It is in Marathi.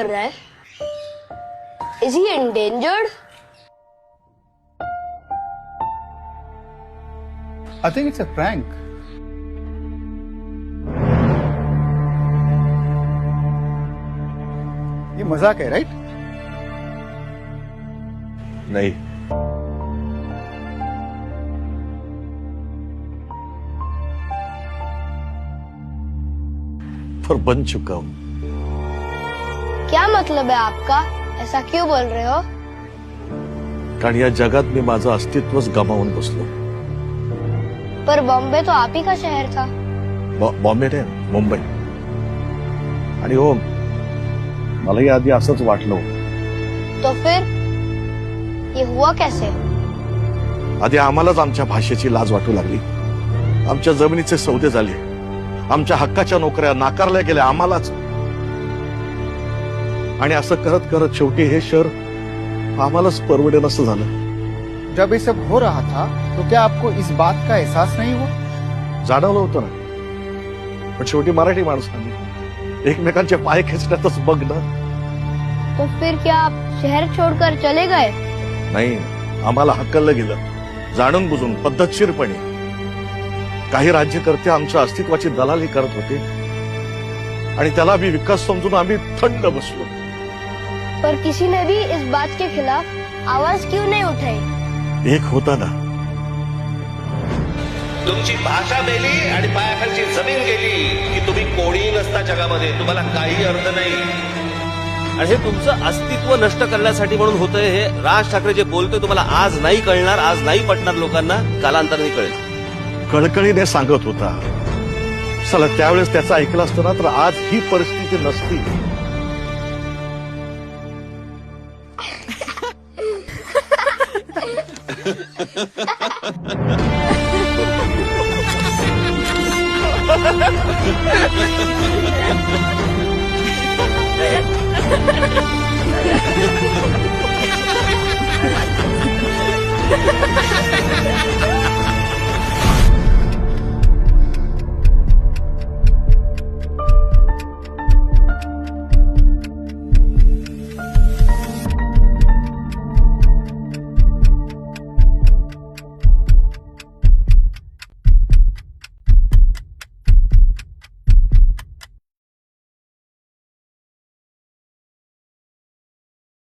कर रहा है? Is he endangered? I think it's a prank. ये मजाक है, राइट? नहीं, पर बन चुका हूं। क्या मतलब है आपका? ऐसा क्यों बोल रहे हो? कारण या जगात मी माझं अस्तित्वच गमावून बसलो। पर बॉम्बे तो आप ही का शहर था। बॉम्बे नाही, मुंबई। आणि हो, मलाही आधी असंच वाटलं होतं। तो फिर ये हुआ कैसे? आधी आम्हालाच आमच्या भाषेची लाज वाटू लागली, आमच्या जमिनीचे सौदे झाले, आमच्या हक्काच्या नोकऱ्या नाकारल्या गेल्या आम्हालाच। आणि असं करत करत शेवटी हे शहर आम्हालाच परवडेन असं झालं। जब ये सब हो रहा था तो क्या आपको इस बात का एहसास नहीं हुआ? जाणवलं होतं ना, पण शेवटी मराठी माणसांनी एकमेकांचे पाय खेचण्यातच बघ ना। तो फिर क्या आप शहर छोड़कर चले गए? नाही, आम्हाला हकललं गेलं, जाणून बुजून पद्धतशीरपणे। काही राज्यकर्ते आमच्या अस्तित्वाची दलाली करत होते आणि त्याला मी विकास समजून आम्ही थंड बसलो। पर किसी ने भी इस बात के खिलाफ आवाज क्यों नहीं उठाई? एक होता ना, तुमची भाषा गेली आणि पायाखालची जमीन गेली की तुम्ही कोणी नसता जगामध्ये, तुम्हाला काही अर्थ नाही। आणि हे तुमचं अस्तित्व नष्ट करण्यासाठी म्हणून होतंय। हे राज ठाकरे जे बोलतोय तुम्हाला आज नाही कळणार, आज नाही पटणार लोकांना, कालांतराने कळेल। कळकळीने सांगत होता, चला त्यावेळेस त्याचं ऐकलं असतं ना तर आज ही परिस्थिती नसती।